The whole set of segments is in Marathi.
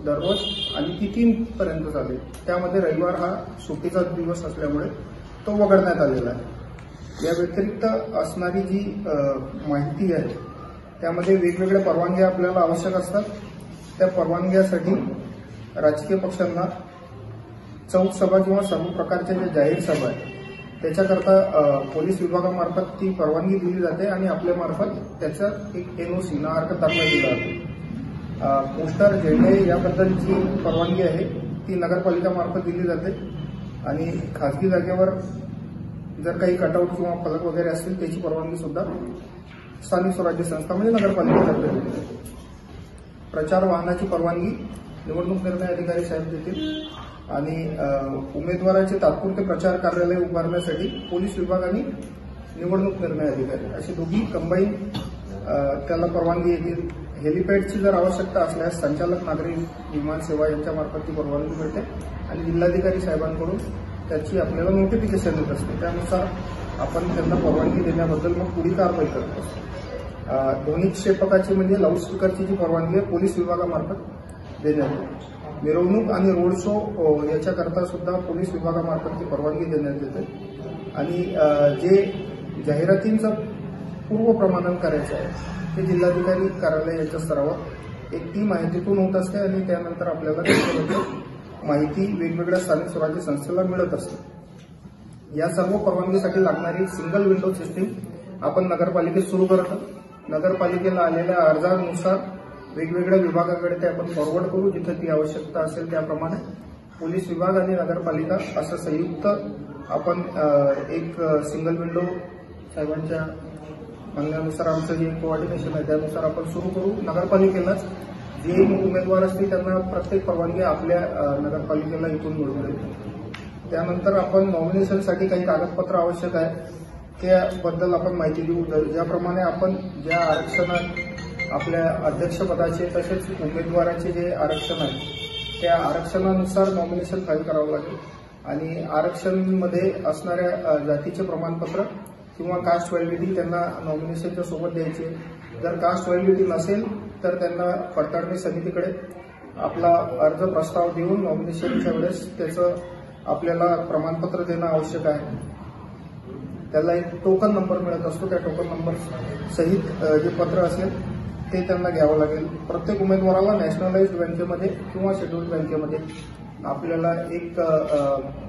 दररोज आणि ती 3 पर्यंत चालेल। त्यामध्ये रविवार हा सुट्टीचा दिवस असल्यामुळे तो वगळण्यात आलेला आहे। या व्यतिरिक्त असणारी जी माहिती आहे त्यामध्ये वेगवेगळ्या परवानग्या आपल्याला आवश्यक असतात। त्या परवानग्यासाठी राजकीय पक्षांना चौक सभा किंवा सर्व प्रकारच्या ज्या जाहीर सभा आहेत त्याच्याकरता पोलीस विभागामार्फत ती परवानगी दिली जाते आणि आपल्या मार्फत त्याचा एक एनओसी ना हरकत दाखला दिला जातो। पोस्टर झेंडे याबद्दलची परवानगी आहे ती नगरपालिकामार्फत दिली जाते आणि खासगी जागेवर जर काही कटआउट किंवा फलक वगैरे असतील त्याची परवानगी सुद्धा स्थानिक स्वराज्य संस्था म्हणजे नगरपालिकेतर्फे दिली जाते। प्रचार वाहनाची परवानगी निवडणूक निर्णय अधिकारी साहेब देतील आणि उमेदवाराचे तात्पुरते प्रचार कार्यालय उभारण्यासाठी पोलीस विभाग आणि निवडणूक निर्णय अधिकारी अशी दोघी कंबाईन त्याला परवानगी येतील। हेलिपॅडची जर आवश्यकता असल्यास संचालक नागरी विमान सेवा यांच्यामार्फत ती परवानगी मिळते आणि जिल्हाधिकारी साहेबांकडून त्याची आपल्याला नोटिफिकेशन येत असते। त्यानुसार आपण त्यांना परवानगी देण्याबद्दल मग पुढील कारवाई करत असतो। ध्वनी क्षेपकाची म्हणजे लाऊडस्पीकरची जी परवानगी आहे पोलीस विभागामार्फत देण्यात येते। मिरवणूक आणि रोड शो याच्याकरता सुद्धा पोलीस विभागामार्फत ती परवानगी देण्यात येते आणि जे जाहिरातींचं पूर्वप्रमाणन करायचं आहे ते जिल्हाधिकारी कार्यालय यांच्या स्तरावर एक टीम आहे तिथून होत असते आणि त्यानंतर आपल्याला माहिती वेगवेगळ्या स्थानिक स्वराज्य संस्थेला मिळत असते। या सर्व परवानगीसाठी लागणारी सिंगल विंडो सिस्टीम आपण नगरपालिकेत सुरू करतो। नगरपालिकेला आलेल्या अर्जानुसार वेगवेगळ्या विभागाकडे ते आपण फॉरवर्ड करू जिथे ती आवश्यकता असेल त्याप्रमाणे पोलीस विभाग आणि नगरपालिका असं संयुक्त आपण एक सिंगल विंडो साहेबांच्या म्हणण्यानुसार आमचं जे कोऑर्डिनेशन आहे त्यानुसार आपण सुरू करू। नगरपालिकेलाच जे उमेदवार असतील त्यांना प्रत्येक परवानगी आपल्या नगरपालिकेला इथून मिळून मिळेल। त्यानंतर आपण नॉमिनेशनसाठी काही कागदपत्र आवश्यक आहे त्याबद्दल आपण माहिती देऊ। ज्याप्रमाणे आपण ज्या आरक्षणात आपल्या अध्यक्षपदाचे तसेच उमेदवाराचे जे आरक्षण आहे त्या आरक्षणानुसार नॉमिनेशन फाईल करावं लागेल आणि आरक्षणमध्ये असणाऱ्या जातीचे प्रमाणपत्र किंवा कास्ट व्हॅलिडिटी त्यांना नॉमिनेशनच्या सोबत द्यायचे। जर कास्ट व्हॅलिडिटी नसेल तर त्यांना पडताळणी समितीकडे आपला अर्ज प्रस्ताव देऊन नॉमिनेशनच्या वेळेस त्याचं आपल्याला प्रमाणपत्र देणं आवश्यक आहे। त्याला एक टोकन नंबर मिळत असतो त्या टोकन नंबर सहित जे पत्र असेल ते त्यांना घ्यावं लागेल। प्रत्येक उमेदवाराला नॅशनलाइज्ड बँकेमध्ये किंवा शेड्यूल्ड बँकेमध्ये आपल्याला एक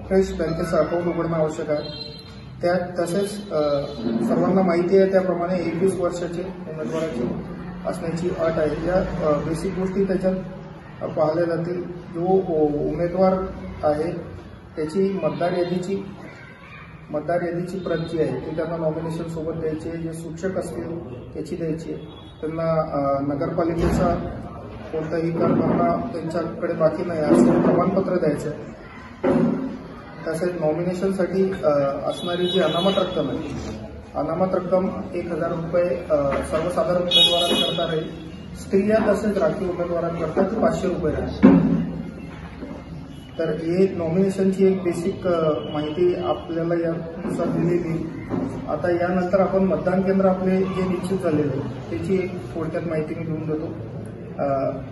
फ्रेश बँकेचं अकाउंट उघडणं आवश्यक आहे। त्यात तसेच सर्वांना माहिती आहे त्याप्रमाणे 21 वर्षाचे उमेदवाराची असण्याची अट आहे। या बेसिक गोष्टी त्याच्यात पाहिल्या जातील। जो उमेदवार आहे त्याची मतदार यादीची प्रत जी आहे ती त्यांना नॉमिनेशन सोबत द्यायची आहे। जे सूचक असतील त्याची द्यायची आहे। त्यांना नगरपालिकेचा कोणताही कर भरणा त्यांच्याकडे बाकी नाही असं प्रमाणपत्र द्यायचं आहे। तसेच नॉमिनेशनसाठी असणारी जी अनामत रक्कम आहे अनामत रक्कम 1000 रुपये सर्वसाधारण उमेदवारांकरता राहील। स्त्रिया तसेच राखीव उमेदवारांकरता ती 500 रुपये राहील। तर हे नॉमिनेशनची एक बेसिक माहिती आपल्याला यानुसार दिलेली। आता यानंतर आपण मतदान केंद्र आपले जे निश्चित झालेले त्याची एक थोडक्यात माहिती मी देऊन देतो।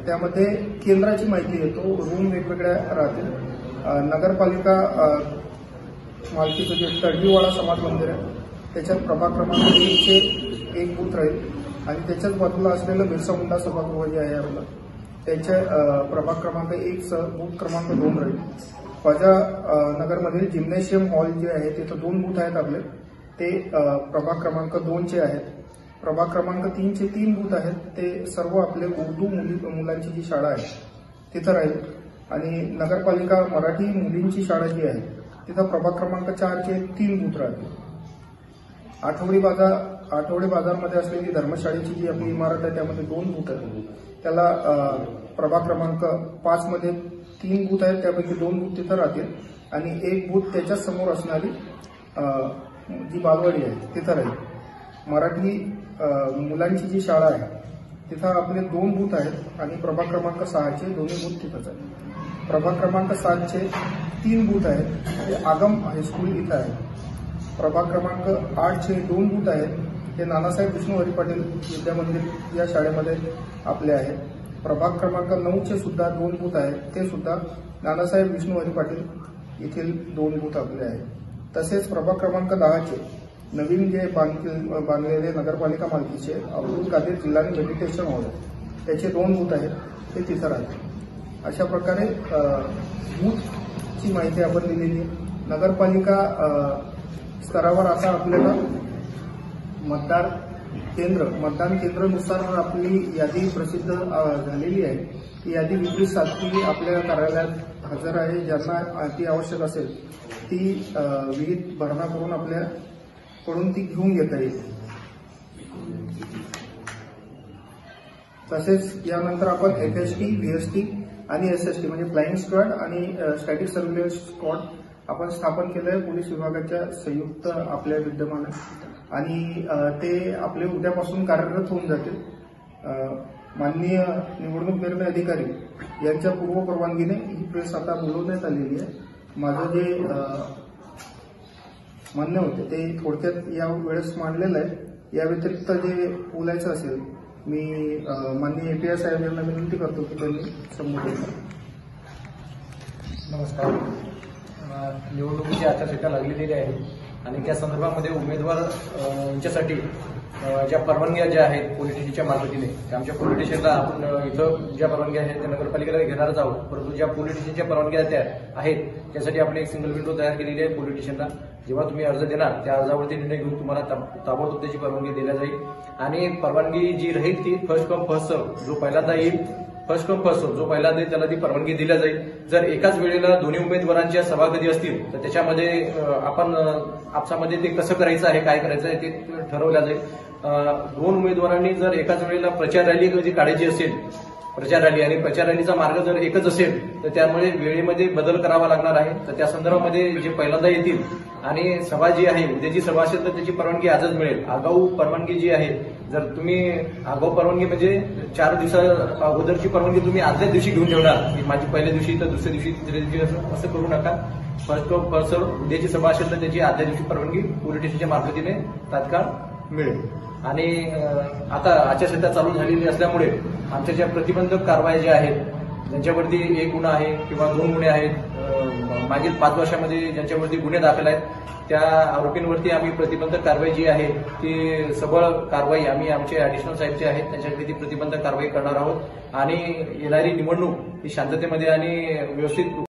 त्यामध्ये केंद्राची माहिती येतो। रूम वेगवेगळ्या राहतील। नगरपालिका मालकीचं जे तडवीवाडा समाज मंदिर आहे त्याच्यात प्रभाग क्रमांक 1 चे एक बूथ राहील आणि त्याच्याच बाजूला असलेलं बिरसा मुंडा सभागृह जे आहे आपलं त्याच्या प्रभाग क्रमांक 1 सह बूथ क्रमांक 2 राहील। ख्वाजा नगरमधील जिम्नॅशियम हॉल जे आहे तिथं 2 बूथ आहेत आपले ते प्रभाग क्रमांक 2 चे आहेत। प्रभाग क्रमांक 3 चे 3 बूथ आहेत ते सर्व आपले उर्दू मुलांची जी शाळा आहे तिथं राहील आणि नगरपालिका मराठी मुलींची शाळा जी आहे तिथं प्रभाग क्रमांक 4 चे 3 बूथ राहतील। आठवडे बाजारमध्ये असलेली धर्मशाळेची जी आपली इमारत आहे त्यामध्ये 2 बूथ आहेत। त्याला प्रभाग क्रमांक 5 मध्ये 3 बूथ आहेत त्यापैकी 2 बूथ तिथं राहतील आणि एक बूथ त्याच्या समोर असणारी जी बालवाडी आहे तिथं राहील। मराठी मुलांची जी शाळा आहे तिथं आपले 2 बूथ आहेत आणि प्रभाग क्रमांक 6 चे दोन्ही बूथ तिथंच आहेत। प्रभाग क्रमांक 7 चे 3 बूथ आहेत ते आगम हायस्कूल इथं आहे। प्रभाग क्रमांक 8 चे 2 बूथ आहेत ते नानासाहेब विष्णू हरी पाटील विद्यामंदिर या शाळेमध्ये आपले आहेत प्रभाग क्रमांक 9चे सुद्धा 2 बूथ आहेत, ते सुद्धा नानासाहेब विष्णुहरी पाटील येथील 2 बूथ आपले आहेत। तसेच प्रभाग क्रमांक 10चे नवीन जे बांधलेले नगरपालिका मालकीचे अब्दुल कादीर जिल्हानी मेडिटेशन हॉल त्याचे 2 बूथ आहेत, ते तिथं राहतील। अशा प्रकारे बूथची माहिती आपण दिलेली आहे। नगरपालिका स्तरावर आता आपल्याला मतदान केंद्रानुसार आपली यादी प्रसिद्ध झालेली आहे। ती यादी विक्री सातवी आपल्या कार्यालयात हजर आहे। ज्यांना ती आवश्यक असेल ती विहित भरणा करून आपल्याकडून ती घेऊन घेता येईल। तसेच यानंतर आपण FST, VST आणि SST म्हणजे फ्लाइंग स्क्वॉड आणि स्टॅटिक सर्व्हिलन्स स्क्वॉड आपण स्थापन केलंय पोलीस विभागाच्या संयुक्त आपल्या विद्यमान आणि ते आपले उद्यापासून कार्यरत होऊन जातील। माननीय निवडणूक निर्णय अधिकारी यांच्या पूर्व परवानगीने ही प्रेस आता बोलवण्यात आलेली आहे। माझं जे म्हणणे होते ते थोडक्यात या वेळेस मांडलेलं आहे। या व्यतिरिक्त जे बोलायचं असेल मी माननीय API साहेब यांना विनंती करतो की त्यांनी संबोधित करावं। नमस्कार। निवडणुकीची आचारसंहिता लागलेली आहे आणि त्या संदर्भामध्ये उमेदवार यांच्यासाठी ज्या परवानग्या ज्या आहेत पोलीस स्टेशनच्या मार्फतीने आमच्या पोलीस स्टेशनला आपण इथं ज्या परवानग्या आहेत त्या नगरपालिकेला घेणारच आहोत, परंतु ज्या पोलीस स्टेशनच्या परवानग्या त्या आहेत त्यासाठी आपण एक सिंगल विंडो तयार केलेली आहे पोलीस स्टेशनला। जेव्हा तुम्ही अर्ज देणार त्या अर्जावरती निर्णय घेऊन तुम्हाला ताबडतोब त्याची परवानगी दिली जाईल आणि परवानगी जी राहील ती फर्स्ट कम फर्स्ट सर्व, जो पहिल्यांदा येईल फर्स्ट कम फर्स्ट सर्व, जो पहिल्यांदा येईल त्याला ती परवानगी दिली जाईल। जर एकाच वेळेला दोन्ही उमेदवारांच्या सभा कधी असतील तर त्याच्यामध्ये आपण आपसामध्ये ते कसं करायचं आहे, काय करायचं आहे ते ठरवलं जाईल। 2 उमेदवारांनी जर एकाच वेळेला प्रचार रॅली कधी काढायची असेल, प्रचार रॅली आणि प्रचार रॅलीचा मार्ग जर एकच असेल तर त्यामुळे वेळेमध्ये बदल करावा लागणार आहे। तर त्या संदर्भामध्ये जे पहिल्यांदा येतील आणि सभा जी आहे उद्याची सभा असेल तर त्याची परवानगी आजच मिळेल। आगाऊ परवानगी जी आहे, जर तुम्ही आगाऊ परवानगी म्हणजे 4 दिवसा अगोदरची परवानगी तुम्ही आदल्या दिवशी घेऊन ठेवणार की माझी पहिल्या दिवशी तर दुसऱ्या दिवशी तिसऱ्या दिवशी असं करू नका। फर्स्ट कम फर्स्ट सर्व, उद्याची सभा असेल तर त्याची आदल्या दिवशी परवानगी पोलीस स्टेशनच्या मार्फतीने तात्काळ मिळेल। आणि आता आचारसंहिता चालू झालेली असल्यामुळे आमच्या ज्या प्रतिबंधक कारवाया ज्या आहेत, ज्यांच्यावरती 1 गुन्हा आहे किंवा 2 गुन्हे आहेत, मागील 5 वर्षामध्ये ज्यांच्यावरती गुन्हे दाखल आहेत त्या आरोपींवरती आम्ही प्रतिबंधक कारवाई जी आहे ती सबळ कारवाई आम्ही आमचे ऍडिशनल साहेब जे आहेत त्यांच्याकडे ती प्रतिबंधक कारवाई करणार आहोत आणि येणारी निवडणूक ही शांततेमध्ये आणि व्यवस्थित